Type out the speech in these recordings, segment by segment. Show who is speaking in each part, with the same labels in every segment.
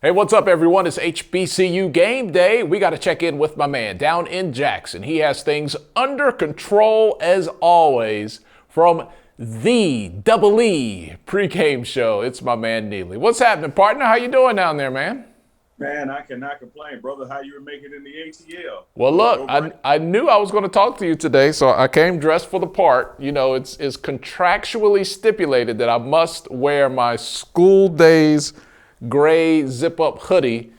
Speaker 1: Hey, what's up, everyone? It's HBCU game day. We got to check in with my man down in Jackson. He has things under control as always from the Pregame show. It's my man Neely. What's happening, partner? How you doing down there, man?
Speaker 2: Man, I cannot complain, brother. How you were making in the ATL?
Speaker 1: Well, look, I knew I was going to talk to you today, so I came dressed for the part. You know, it's contractually stipulated that I must wear my school days gray zip-up hoodie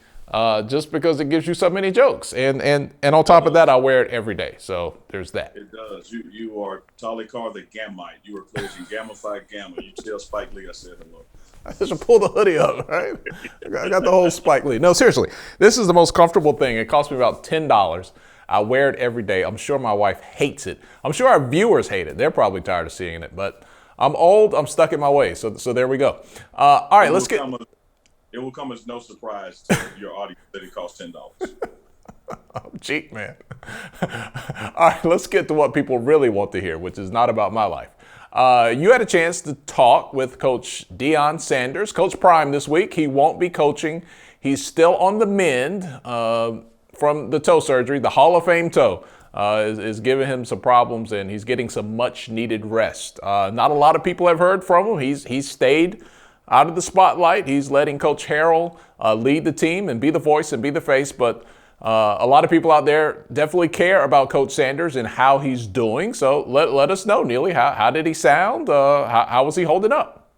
Speaker 1: just because it gives you so many jokes. And on top of that, I wear it every day. So there's that.
Speaker 2: It does. You are Tolly Carr the Gammite. You are closing Gamma Phi Gamma. You tell Spike Lee I said hello.
Speaker 1: I just pull the hoodie up, right? I got the whole Spike Lee. No, seriously, this is the most comfortable thing. It cost me about $10. I wear it every day. I'm sure my wife hates it. I'm sure our viewers hate it. They're probably tired of seeing it, but I'm old. I'm stuck in my ways. So there we go. All right, let's get.
Speaker 2: It will come as no surprise to your audience that it costs $10.
Speaker 1: I'm cheap, man. All right, let's get to what people really want to hear, which is not about my life. You had a chance to talk with Coach Deion Sanders, Coach Prime this week. He won't be coaching. He's still on the mend from the toe surgery. The Hall of Fame toe is giving him some problems, and he's getting some much-needed rest. Not a lot of people have heard from him. He's stayed out of the spotlight. He's letting Coach Harrell lead the team and be the voice and be the face, but a lot of people out there definitely care about Coach Sanders and how he's doing. So let us know, Neely, how did he sound? How was he holding up?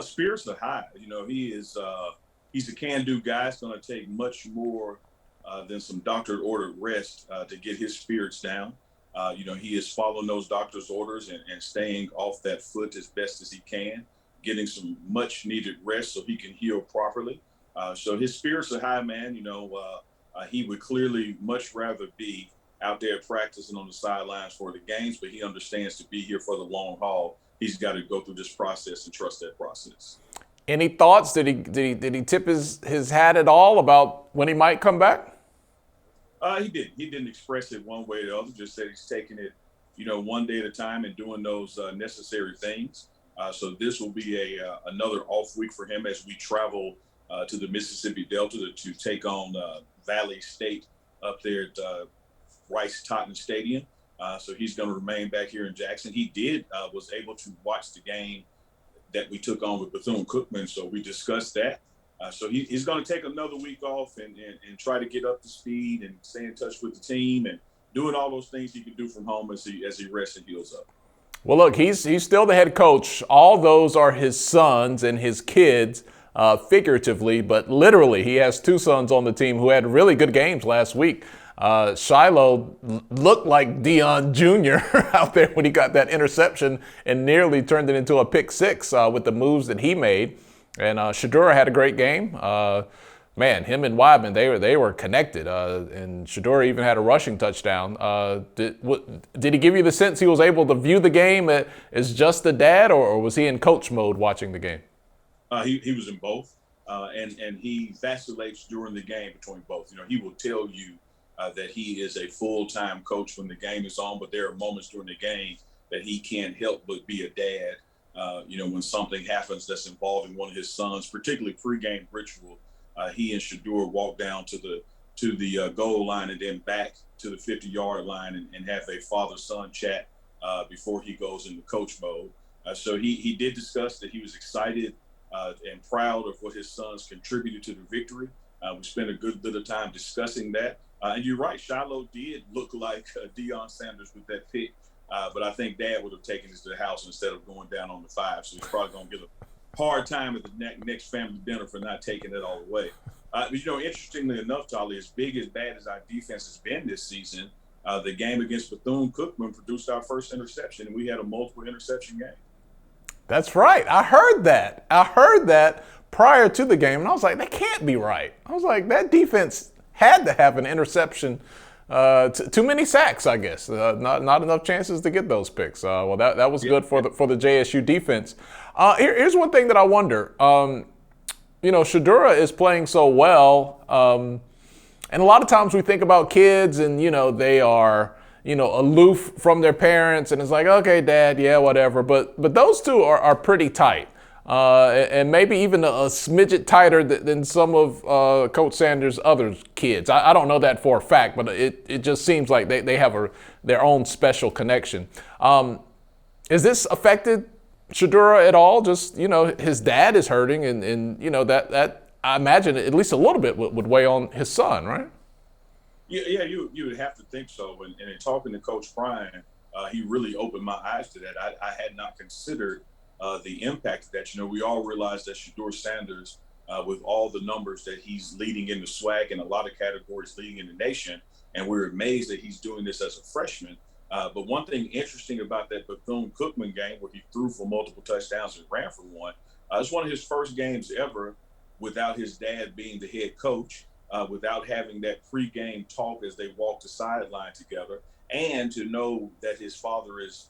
Speaker 2: Spirits are high. You know, he's a can-do guy. It's going to take much more than some doctor-ordered rest to get his spirits down. He is following those doctor's orders and staying off that foot as best as he can, getting some much-needed rest so he can heal properly. So his spirits are high, man. He would clearly much rather be out there practicing on the sidelines for the games, but he understands to be here for the long haul. He's got to go through this process and trust that process.
Speaker 1: Any thoughts? Did he tip his hat at all about when he might come back?
Speaker 2: He didn't. He didn't express it one way or the other. Just said he's taking it, one day at a time and doing those necessary things. So this will be another off week for him as we travel to the Mississippi Delta to take on Valley State up there at Rice-Totten Stadium. So he's going to remain back here in Jackson. He was able to watch the game that we took on with Bethune-Cookman, so we discussed that. So he's going to take another week off and try to get up to speed and stay in touch with the team and doing all those things he can do from home as he rests and heals up.
Speaker 1: Well, look, he's still the head coach. All those are his sons and his kids, figuratively, but literally he has two sons on the team who had really good games last week. Shiloh looked like Deion Jr. out there when he got that interception and nearly turned it into a pick six with the moves that he made. And Shadura had a great game. Man, him and Weidman, they were connected, and Shadura even had a rushing touchdown. Did he give you the sense he was able to view the game as just a dad, or was he in coach mode watching the game?
Speaker 2: He was in both, and he vacillates during the game between both. He will tell you that he is a full-time coach when the game is on, but there are moments during the game that he can't help but be a dad. When something happens that's involving one of his sons, particularly pregame ritual. He and Shadura walk down to the goal line and then back to the 50-yard line and have a father-son chat before he goes into coach mode. So he did discuss that he was excited and proud of what his sons contributed to the victory. We spent a good bit of time discussing that. And you're right, Shiloh did look like Deion Sanders with that pick, but I think Dad would have taken this to the house instead of going down on the 5. So he's probably going to get a hard time at the next family dinner for not taking it all the way. But, interestingly enough, Tolly, as bad as our defense has been this season, the game against Bethune-Cookman produced our first interception, and we had a multiple interception game.
Speaker 1: That's right. I heard that prior to the game, and I was like, that can't be right. I was like, that defense had to have an interception. Too many sacks, I guess. Not enough chances to get those picks. That was good for the JSU defense. Here's one thing that I wonder. Shadura is playing so well, and a lot of times we think about kids, and they are aloof from their parents, and it's like, okay, Dad, yeah, whatever. But those two are pretty tight. and maybe even a smidget tighter than some of Coach Sanders' other kids. I don't know that for a fact, but it just seems like they have their own special connection. Is this affected Shedeur at all? Just, his dad is hurting, and that I imagine at least a little bit would weigh on his son, right?
Speaker 2: Yeah, you would have to think so. And in talking to Coach Prime, he really opened my eyes to that. I had not considered the impact of that. We all realize that Shedeur Sanders, with all the numbers that he's leading in the SWAC and a lot of categories leading in the nation, and we're amazed that he's doing this as a freshman. But one thing interesting about that Bethune-Cookman game, where he threw for multiple touchdowns and ran for one, it's one of his first games ever without his dad being the head coach, without having that pregame talk as they walk the sideline together, and to know that his father is,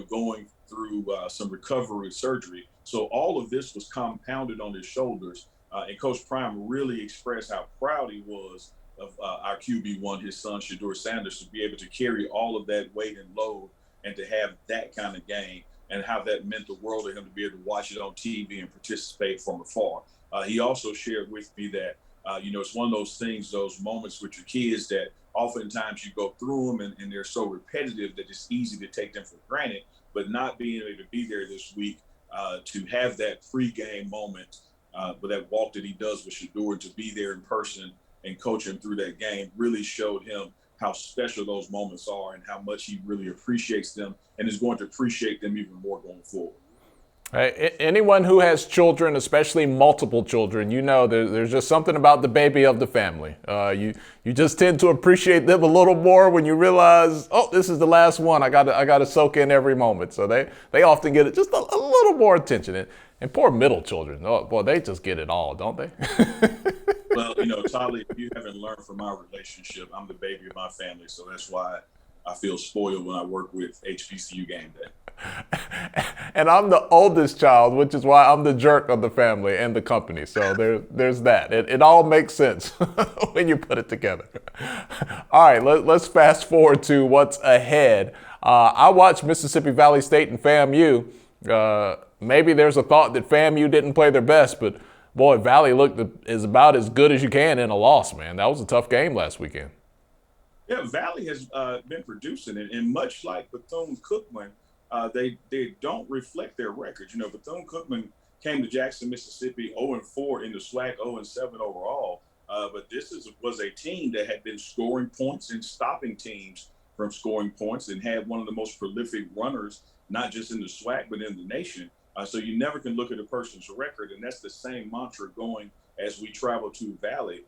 Speaker 2: going through some recovery surgery. So all of this was compounded on his shoulders. And Coach Prime really expressed how proud he was of our QB1, his son, Shedeur Sanders, to be able to carry all of that weight and load and to have that kind of game, and how that meant the world to him to be able to watch it on TV and participate from afar. He also shared with me that, it's one of those things, those moments with your kids that oftentimes you go through them and they're so repetitive that it's easy to take them for granted, but not being able to be there this week to have that pregame moment, with that walk that he does with Shedeur, to be there in person and coach him through that game really showed him how special those moments are and how much he really appreciates them and is going to appreciate them even more going forward.
Speaker 1: Anyone who has children, especially multiple children, there's just something about the baby of the family. You just tend to appreciate them a little more when you realize, oh, this is the last one. I got to soak in every moment. So they often get it just a little more attention. And poor middle children, oh boy, they just get it all, don't they?
Speaker 2: Well, Tolly, if you haven't learned from our relationship, I'm the baby of my family, so that's why I feel spoiled when I work with HBCU game day.
Speaker 1: And I'm the oldest child, which is why I'm the jerk of the family and the company. So there's that. It all makes sense when you put it together. All right, let's fast forward to what's ahead. I watched Mississippi Valley State and FAMU. Maybe there's a thought that FAMU didn't play their best, but boy, Valley looked is about as good as you can in a loss, man. That was a tough game last weekend.
Speaker 2: Yeah, Valley has been producing it, and much like Bethune-Cookman, they don't reflect their records. Bethune-Cookman came to Jackson, Mississippi 0-4 in the SWAC, 0-7 overall. But this was a team that had been scoring points and stopping teams from scoring points and had one of the most prolific runners, not just in the SWAC, but in the nation. So you never can look at a person's record, and that's the same mantra going as we travel to Valley.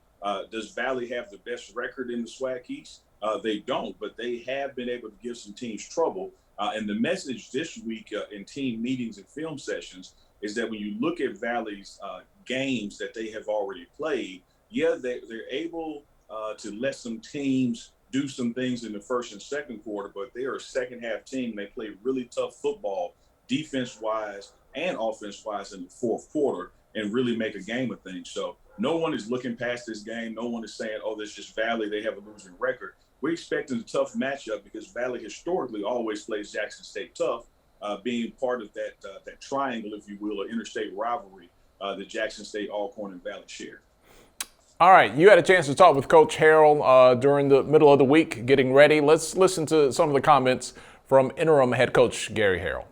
Speaker 2: Does Valley have the best record in the SWAC East? They don't, but they have been able to give some teams trouble. And the message this week in team meetings and film sessions is that when you look at Valley's games that they have already played, they're able to let some teams do some things in the first and second quarter, but they are a second half team. They play really tough football, defense-wise and offense-wise in the fourth quarter, and really make a game of things. So no one is looking past this game. No one is saying, oh, this is just Valley. They have a losing record. We're expecting a tough matchup because Valley historically always plays Jackson State tough, being part of that triangle, if you will, or interstate rivalry that Jackson State, Alcorn, and Valley share.
Speaker 1: All right, you had a chance to talk with Coach Harrell during the middle of the week, getting ready. Let's listen to some of the comments from interim head coach Gary Harrell.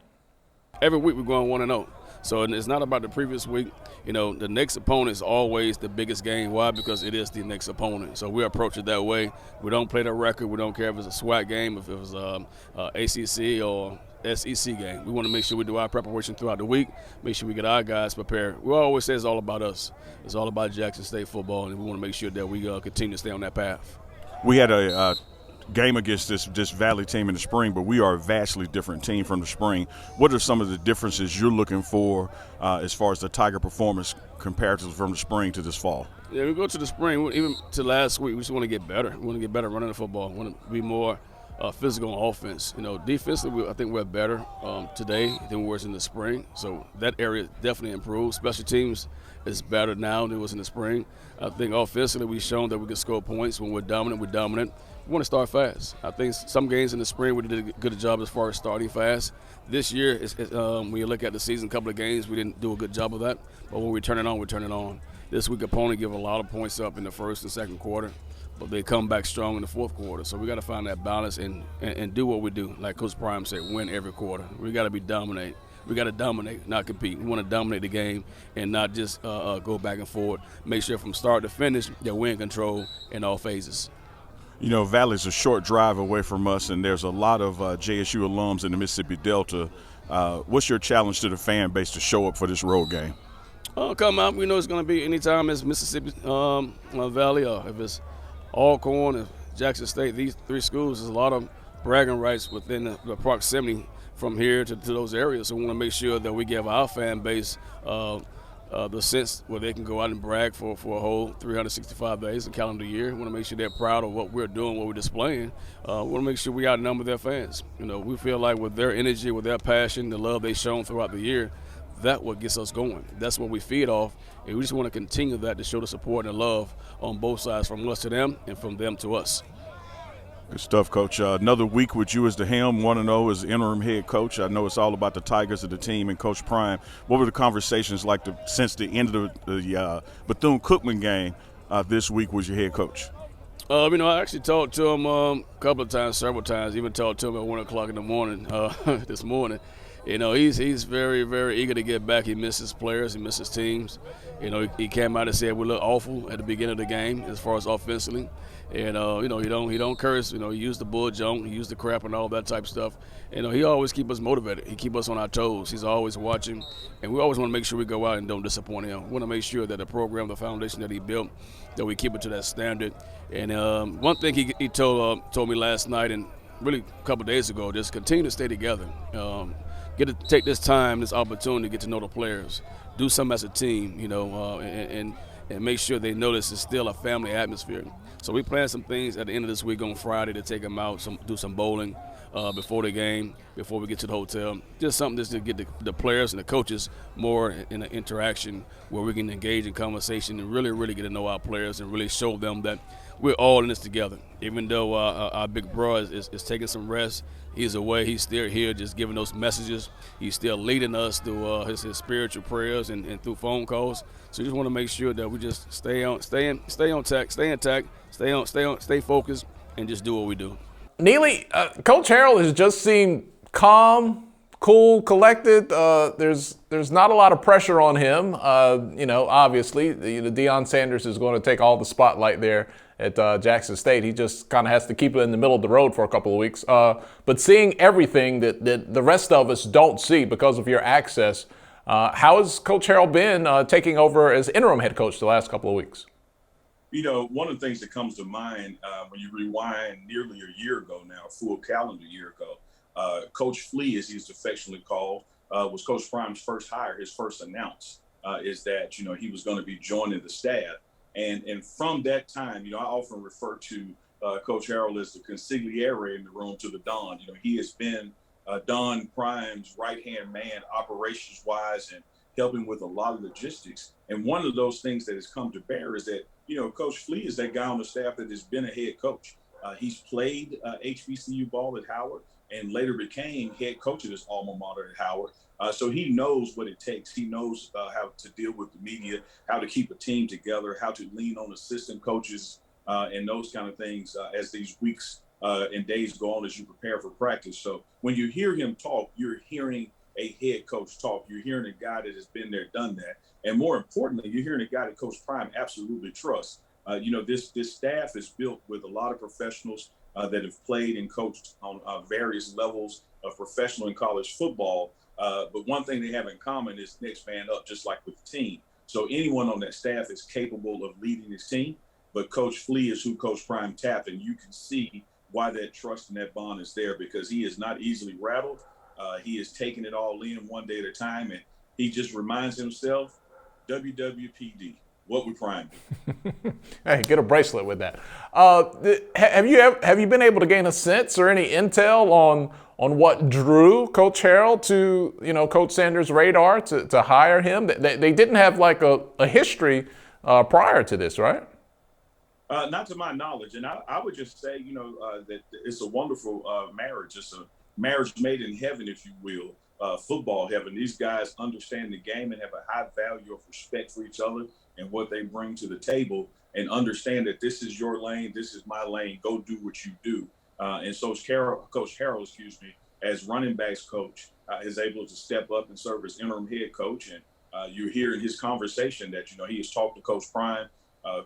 Speaker 3: Every week we're going 1-0. So it's not about the previous week. The next opponent is always the biggest game. Why? Because it is the next opponent. So we approach it that way. We don't play the record. We don't care if it's a SWAC game, if it was ACC or SEC game. We want to make sure we do our preparation throughout the week, make sure we get our guys prepared. We always say it's all about us. It's all about Jackson State football, and we want to make sure that we continue to stay on that path.
Speaker 4: We had a game against this Valley team in the spring, but we are a vastly different team from the spring. What are some of the differences you're looking for as far as the Tiger performance comparatively from the spring to this fall?
Speaker 3: Yeah, we go to the spring, even to last week, we just want to get better. We want to get better running the football. We want to be more physical on offense. Defensively, I think we're better today than we were in the spring. So that area definitely improved. Special teams is better now than it was in the spring. I think offensively, we've shown that we can score points. When we're dominant, we're dominant. We want to start fast. I think some games in the spring we did a good job as far as starting fast. This year, when you look at the season, a couple of games, we didn't do a good job of that. But when we turn it on, we turn it on. This week, opponent give a lot of points up in the first and second quarter, but they come back strong in the fourth quarter. So we got to find that balance and do what we do. Like Coach Prime said, win every quarter. We got to be dominate. We got to dominate, not compete. We want to dominate the game and not just go back and forth. Make sure from start to finish that we're in control in all phases.
Speaker 4: Valley's a short drive away from us, and there's a lot of JSU alums in the Mississippi Delta. What's your challenge to the fan base to show up for this road game?
Speaker 3: Come out. We know it's going to be anytime it's Mississippi Valley or if it's Alcorn or Jackson State. These three schools, there's a lot of bragging rights within the proximity from here to those areas. So we want to make sure that we give our fan base the sense where they can go out and brag for a whole 365 days, a calendar year. We want to make sure they're proud of what we're doing, what we're displaying. We want to make sure we outnumber their fans. We feel like with their energy, with their passion, the love they've shown throughout the year, that's what gets us going. That's what we feed off, and we just want to continue that to show the support and love on both sides, from us to them and from them to us.
Speaker 4: Good stuff, Coach. Another week with you as the helm, 1-0 as interim head coach. I know it's all about the Tigers of the team and Coach Prime. What were the conversations like since the end of the Bethune-Cookman game this week was your head coach?
Speaker 3: I actually talked to him a couple of times, several times, even talked to him at 1 o'clock in the morning this morning. He's very, very eager to get back. He misses players. He misses teams. He came out and said we look awful at the beginning of the game as far as offensively. And, he don't curse. He used the bull junk. He used the crap and all that type of stuff. He always keep us motivated. He keep us on our toes. He's always watching. And we always want to make sure we go out and don't disappoint him. We want to make sure that the program, the foundation that he built, that we keep it to that standard. And one thing he told me last night and really a couple of days ago, just continue to stay together. Get to take this time, this opportunity to get to know the players, do something as a team, and make sure they notice it's still a family atmosphere. So we plan some things at the end of this week on Friday to take them out, do some bowling before the game, before we get to the hotel. Just something just to get the players and the coaches more in an interaction where we can engage in conversation and really, really get to know our players and really show them that we're all in this together. Even though our big bro is taking some rest, he's away, he's still here just giving those messages. He's still leading us through his spiritual prayers and through phone calls. So we just want to make sure that we just stay focused, and just do what we do.
Speaker 1: Neely, Coach Harrell has just seemed calm, cool, collected. There's not a lot of pressure on him. Obviously, Deion Sanders is going to take all the spotlight there at Jackson State. He just kind of has to keep it in the middle of the road for a couple of weeks. But seeing everything that the rest of us don't see because of your access, how has Coach Harrell been taking over as interim head coach the last couple of weeks?
Speaker 2: One of the things that comes to mind when you rewind nearly a year ago now, a full calendar year ago, Coach Flea, as he's affectionately called, was Coach Prime's first hire. His first announce is that, he was going to be joining the staff. And from that time, I often refer to Coach Harrell as the consigliere in the room to the Don. He has been Don Prime's right-hand man operations-wise and helping with a lot of logistics. And one of those things that has come to bear is that, Coach Flea is that guy on the staff that has been a head coach. He's played HBCU ball at Howard and later became head coach at his alma mater at Howard. So he knows what it takes. He knows how to deal with the media, how to keep a team together, how to lean on assistant coaches and those kind of things as these weeks and days go on as you prepare for practice. So when you hear him talk, you're hearing a head coach talk. You're hearing a guy that has been there, done that. And more importantly, you're hearing a guy that Coach Prime absolutely trusts. This staff is built with a lot of professionals that have played and coached on various levels of professional and college football. But one thing they have in common is next man up, just like with the team. So anyone on that staff is capable of leading his team. But Coach Flea is who Coach Prime tapped, and you can see why that trust and that bond is there, because he is not easily rattled. He is taking it all in one day at a time, and he just reminds himself, WWPD, what would Prime do?
Speaker 1: Hey, get a bracelet with that. Have you been able to gain a sense or any intel on what drew Coach Harrell to Coach Sanders' radar to hire him? They didn't have like a history prior to this, right?
Speaker 2: Not to my knowledge, and I would just say, that it's a wonderful marriage. It's a marriage made in heaven, if you will, football heaven. These guys understand the game and have a high value of respect for each other and what they bring to the table, and understand that this is your lane, this is my lane. Go do what you do. And so Coach Harrell, as running backs coach, is able to step up and serve as interim head coach. And you hear in his conversation that he has talked to Coach Prime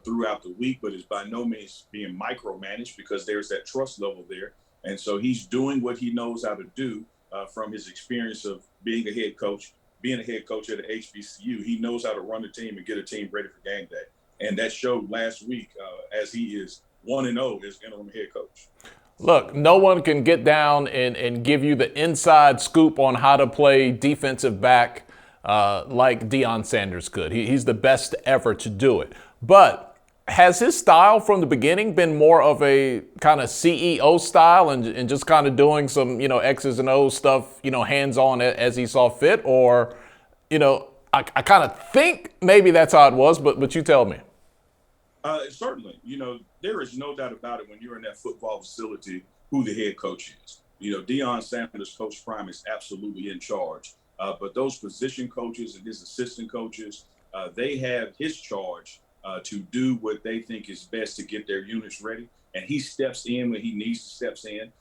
Speaker 2: throughout the week, but is by no means being micromanaged, because there's that trust level there. And so he's doing what he knows how to do from his experience of being a head coach at the HBCU. He knows how to run the team and get a team ready for game day. And that showed last week as he is 1-0 as interim head coach.
Speaker 1: Look, no one can get down and give you the inside scoop on how to play defensive back like Deion Sanders could. He's the best ever to do it. But has his style from the beginning been more of a kind of CEO style and just kind of doing some, X's and O's stuff, hands-on as he saw fit? Or, I kind of think maybe that's how it was, but you tell me.
Speaker 2: Certainly, there is no doubt about it when you're in that football facility who the head coach is. Deion Sanders, Coach Prime, is absolutely in charge. But those position coaches and his assistant coaches, they have his charge to do what they think is best to get their units ready. And he steps in when he needs to steps in.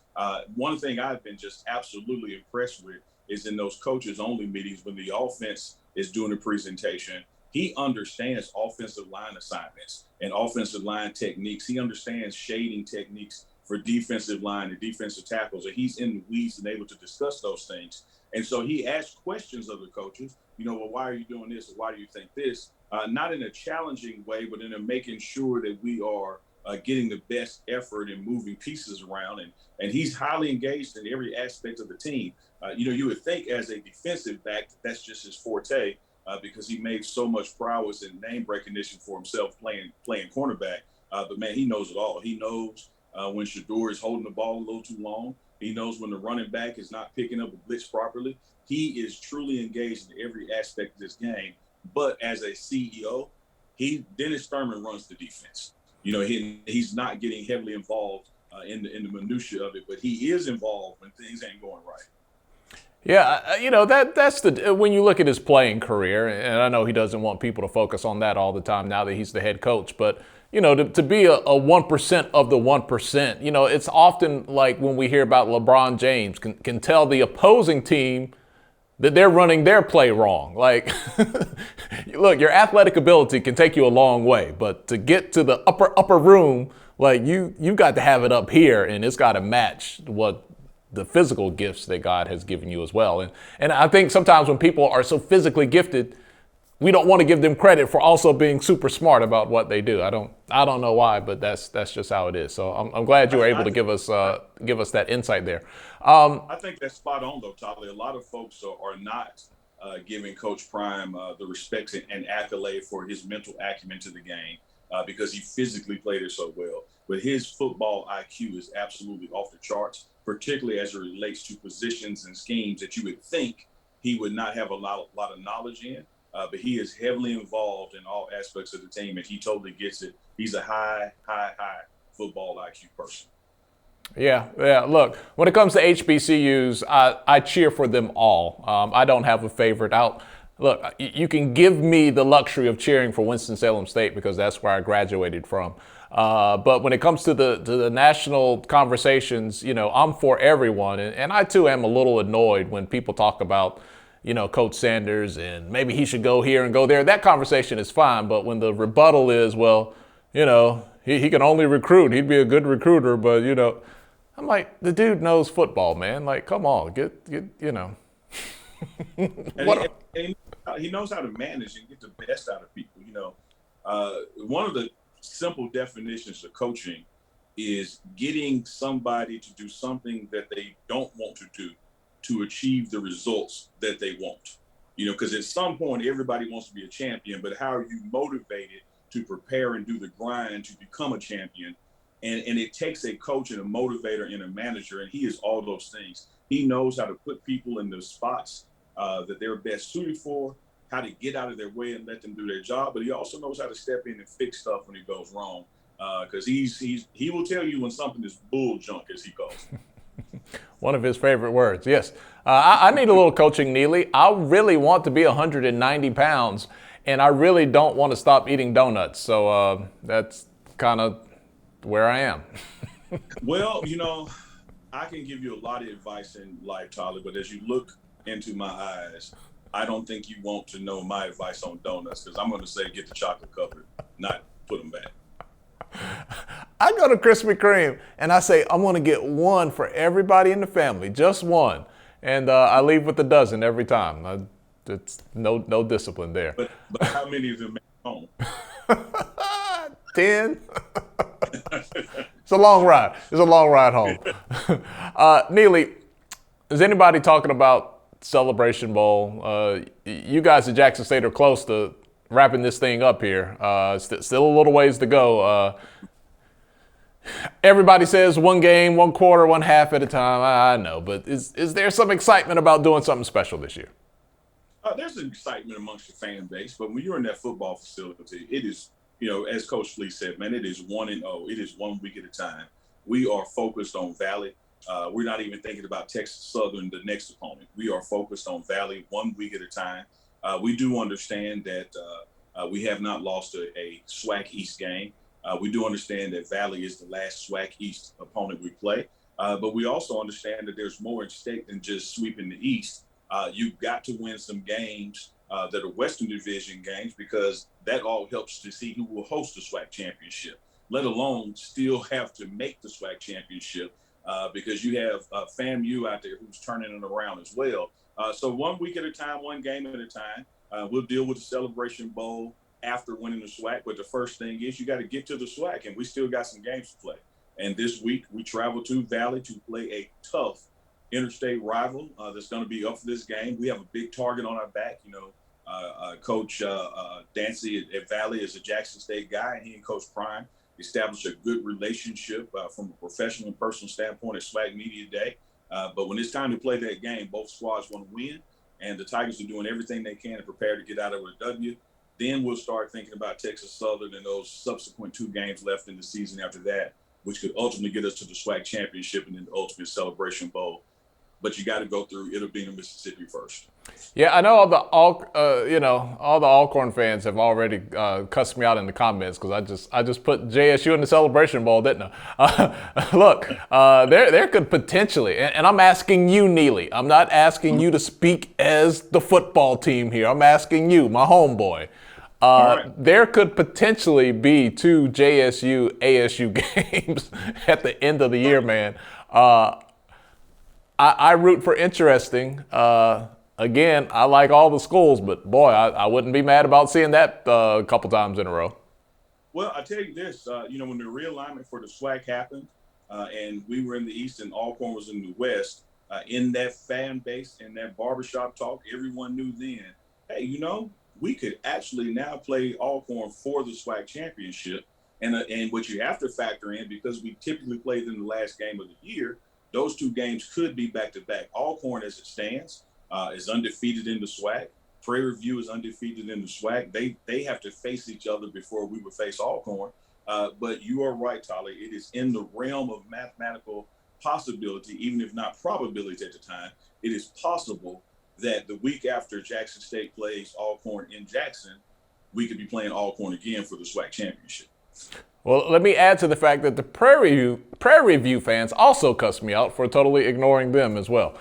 Speaker 2: One thing I've been just absolutely impressed with is in those coaches only meetings when the offense is doing a presentation, he understands offensive line assignments and offensive line techniques. He understands shading techniques for defensive line and defensive tackles. And he's in the weeds and able to discuss those things. And so he asked questions of the coaches, well, why are you doing this? Or why do you think this? Not in a challenging way, but in a making sure that we are getting the best effort and moving pieces around. And he's highly engaged in every aspect of the team. You would think as a defensive back, that's just his forte because he made so much prowess and name recognition for himself playing cornerback. But, man, he knows it all. He knows when Shador is holding the ball a little too long. He knows when the running back is not picking up a blitz properly. He is truly engaged in every aspect of this game. But as a CEO, Dennis Thurman runs the defense. He's not getting heavily involved in the minutia of it, but he is involved when things ain't going right.
Speaker 1: Yeah, that's when you look at his playing career, and I know he doesn't want people to focus on that all the time now that he's the head coach, but to be a 1% of the 1%, it's often like when we hear about LeBron James can tell the opposing team that they're running their play wrong. Like, look, your athletic ability can take you a long way, but to get to the upper room, like you got to have it up here, and it's got to match what the physical gifts that God has given you as well. And I think sometimes when people are so physically gifted, we don't want to give them credit for also being super smart about what they do. I don't know why, but that's just how it is. So I'm glad you were able to give us that insight there.
Speaker 2: I think that's spot on, though, Tyler. A lot of folks are not giving Coach Prime the respect and accolade for his mental acumen to the game because he physically played it so well. But his football IQ is absolutely off the charts, particularly as it relates to positions and schemes that you would think he would not have a lot of knowledge in. But he is heavily involved in all aspects of the team, and he totally gets it. He's a high football IQ person.
Speaker 1: Yeah. Look, when it comes to HBCUs, I cheer for them all. I don't have a favorite. Look, you can give me the luxury of cheering for Winston-Salem State because that's where I graduated from. But when it comes to the national conversations, I'm for everyone. And I, too, am a little annoyed when people talk about Coach Sanders and maybe he should go here and go there. That conversation is fine. But when the rebuttal is, well, he can only recruit. He'd be a good recruiter. But, I'm like, the dude knows football, man. Like, come on, get.
Speaker 2: He knows how to manage and get the best out of people. One of the simple definitions of coaching is getting somebody to do something that they don't want to do to achieve the results that they want. because at some point everybody wants to be a champion, but how are you motivated to prepare and do the grind to become a champion? And it takes a coach and a motivator and a manager, and he is all those things. He knows how to put people in the spots that they're best suited for, how to get out of their way and let them do their job, but he also knows how to step in and fix stuff when it goes wrong. Because he will tell you when something is bull junk, as he calls it.
Speaker 1: One of his favorite words, yes. I need a little coaching, Neely. I really want to be 190 pounds, and I really don't want to stop eating donuts. So that's kind of where I am.
Speaker 2: Well, I can give you a lot of advice in life, Tyler, but as you look into my eyes, I don't think you want to know my advice on donuts, because I'm going to say get the chocolate covered, not put them back.
Speaker 1: I go to Krispy Kreme and I say, I'm going to get one for everybody in the family, just one. And I leave with a dozen every time. It's no discipline there.
Speaker 2: But how many of them make home?
Speaker 1: 10. It's a long ride. It's a long ride home. Neely, is anybody talking about Celebration Bowl? You guys at Jackson State are close to wrapping this thing up here. Still a little ways to go. Everybody says one game, one quarter, one half at a time. I know, but is there some excitement about doing something special this year?
Speaker 2: There's an excitement amongst the fan base, but when you're in that football facility, it is, as Coach Fleet said, man, it is 1-0. It is 1 week at a time. We are focused on Valley. We're not even thinking about Texas Southern, the next opponent. We are focused on Valley 1 week at a time. We do understand that we have not lost a SWAC East game. We do understand that Valley is the last SWAC East opponent we play. But we also understand that there's more at stake than just sweeping the East. You've got to win some games that are Western Division games, because that all helps to see who will host the SWAC championship, let alone still have to make the SWAC championship, because you have FAMU out there who's turning it around as well. So 1 week at a time, one game at a time. We'll deal with the Celebration Bowl after winning the SWAC. But the first thing is you got to get to the SWAC, and we still got some games to play. And this week we travel to Valley to play a tough interstate rival that's going to be up for this game. We have a big target on our back. Coach Dancy at Valley is a Jackson State guy, and he and Coach Prime established a good relationship from a professional and personal standpoint at SWAC Media Day. But when it's time to play that game, both squads want to win, and the Tigers are doing everything they can to prepare to get out of a W. Then we'll start thinking about Texas Southern and those subsequent 2 games left in the season after that, which could ultimately get us to the SWAC championship and then the ultimate Celebration Bowl. But you got to go through It'll-Be-No, Mississippi first.
Speaker 1: Yeah, I know all the Alcorn fans have already cussed me out in the comments because I just put JSU in the Celebration Bowl, didn't I? Look, there could potentially, and I'm asking you, Neely. I'm not asking you to speak as the football team here. I'm asking you, my homeboy. Right. There could potentially be 2 JSU ASU games at the end of the year, man. I root for interesting. Again, I like all the schools, but boy, I wouldn't be mad about seeing that a couple times in a row.
Speaker 2: Well, I tell you this, when the realignment for the SWAC happened, and we were in the East and Alcorn was in the West, in that fan base, in that barbershop talk, everyone knew then, hey, we could actually now play Alcorn for the SWAC championship. And what you have to factor in, because we typically play them the last game of the year, those 2 games could be back-to-back. Alcorn, as it stands, is undefeated in the SWAC. Prairie View is undefeated in the SWAC. They have to face each other before we would face Alcorn. But you are right, Tyler. It is in the realm of mathematical possibility, even if not probability at the time. It is possible that the week after Jackson State plays Alcorn in Jackson, we could be playing Alcorn again for the SWAC championship.
Speaker 1: Well, let me add to the fact that the Prairie View fans also cussed me out for totally ignoring them as well.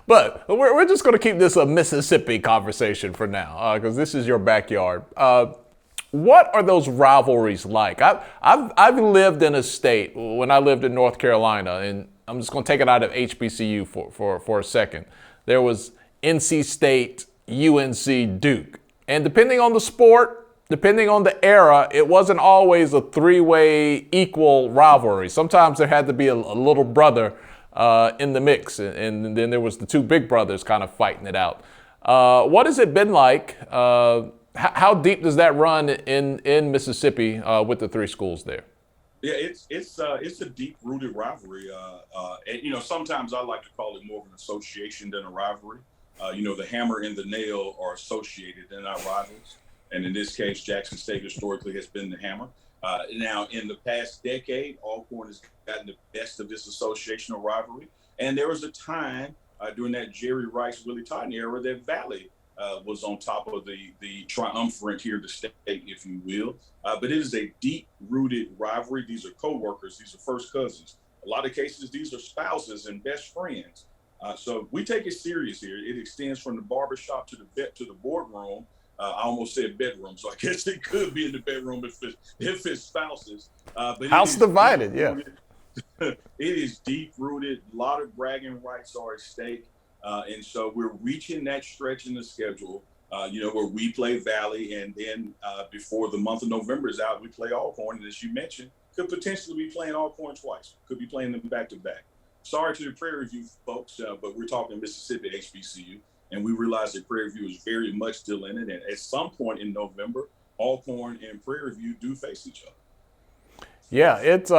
Speaker 1: But we're just going to keep this a Mississippi conversation for now, because this is your backyard. What are those rivalries like? I've lived in a state when I lived in North Carolina, and I'm just going to take it out of HBCU for a second. There was NC State, UNC, Duke. And depending on the sport, depending on the era, it wasn't always a 3-way equal rivalry. Sometimes there had to be a little brother in the mix, and then there was the two big brothers kind of fighting it out. What has it been like? How deep does that run in Mississippi with the three schools there?
Speaker 2: Yeah, it's a deep-rooted rivalry. And sometimes I like to call it more of an association than a rivalry. The hammer and the nail are associated, they're not rivals. And in this case, Jackson State historically has been the hammer. Now, in the past decade, Alcorn has gotten the best of this associational rivalry. And there was a time during that Jerry Rice, Willie Totten era that Valley was on top of the triumvirate here to state, if you will. But it is a deep-rooted rivalry. These are co-workers. These are first cousins. A lot of cases, these are spouses and best friends. So we take it serious here. It extends from the barbershop to the boardroom. I almost said bedroom, so I guess it could be in the bedroom if it's spouses. But
Speaker 1: House divided, yeah.
Speaker 2: It is deep-rooted. A lot of bragging rights are at stake. And so we're reaching that stretch in the schedule, where we play Valley, and then before the month of November is out, we play Alcorn. And as you mentioned, could potentially be playing Alcorn twice. Could be playing them back-to-back. Sorry to the Prairie View folks, but we're talking Mississippi HBCU, and we realize that Prairie View is very much still in it. And at some point in November, Alcorn and Prairie View do face each other.
Speaker 1: Yeah, it's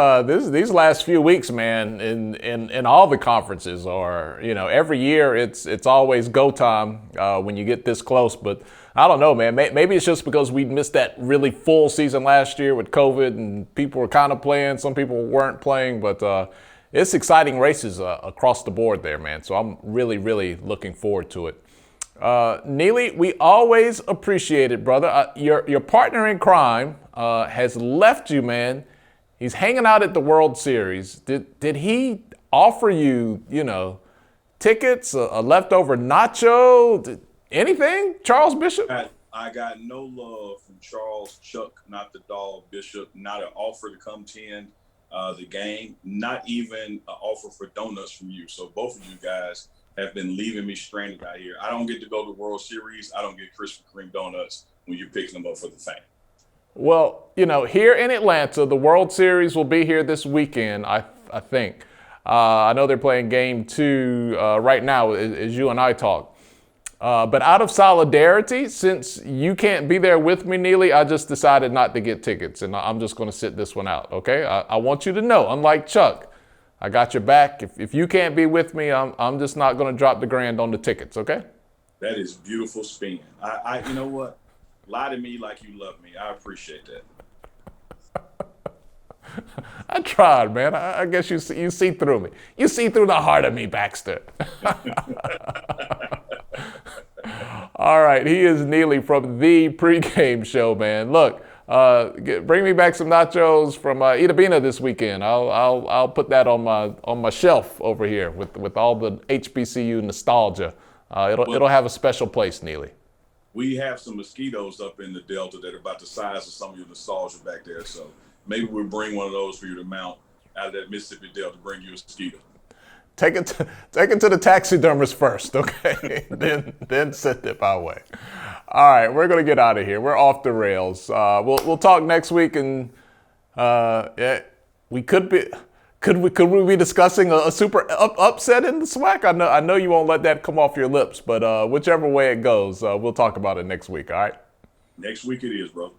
Speaker 1: these last few weeks, man, in all the conferences are, every year it's always go time when you get this close. But I don't know, man. Maybe it's just because we missed that really full season last year with COVID and people were kind of playing, some people weren't playing, but it's exciting races across the board there, man. So I'm really, really looking forward to it. Neely, we always appreciate it, brother. Your partner in crime has left you, man. He's hanging out at the World Series. Did he offer you, tickets, a leftover nacho, anything, Charles Bishop?
Speaker 2: I got no love from Charles Chuck, not the dog Bishop, not an offer to come tend the game, not even an offer for donuts from you. So both of you guys have been leaving me stranded out here. I don't get to go to the World Series. I don't get Krispy Kreme donuts when you're picking them up for the fan.
Speaker 1: Well, here in Atlanta, the World Series will be here this weekend, I think. I know they're playing game 2 right now as you and I talk. But out of solidarity, since you can't be there with me, Neely, I just decided not to get tickets, and I'm just going to sit this one out, okay? I want you to know, unlike Chuck, I got your back. If you can't be with me, I'm just not going to drop the grand on the tickets, okay?
Speaker 2: That is beautiful spin. I you know what? Lie to me like you love me. I appreciate that.
Speaker 1: I tried, man. I guess you see through me. You see through the heart of me, Baxter. All right, he is Neely from Thee Pregame Show, man. Look, bring me back some nachos from Itabina this weekend. I'll put that on my shelf over here with all the HBCU nostalgia. It'll have a special place, Neely.
Speaker 2: We have some mosquitoes up in the Delta that are about the size of some of your nostalgia back there. So maybe we'll bring one of those for you to mount out of that Mississippi Delta, bring you a mosquito.
Speaker 1: Take it to the taxidermist first, okay? then send it my way. All right, we're gonna get out of here. We're off the rails. We'll talk next week, and we could be. Could we be discussing a super upset in the SWAC? I know you won't let that come off your lips, but whichever way it goes, we'll talk about it next week. All right.
Speaker 2: Next week it is, bro.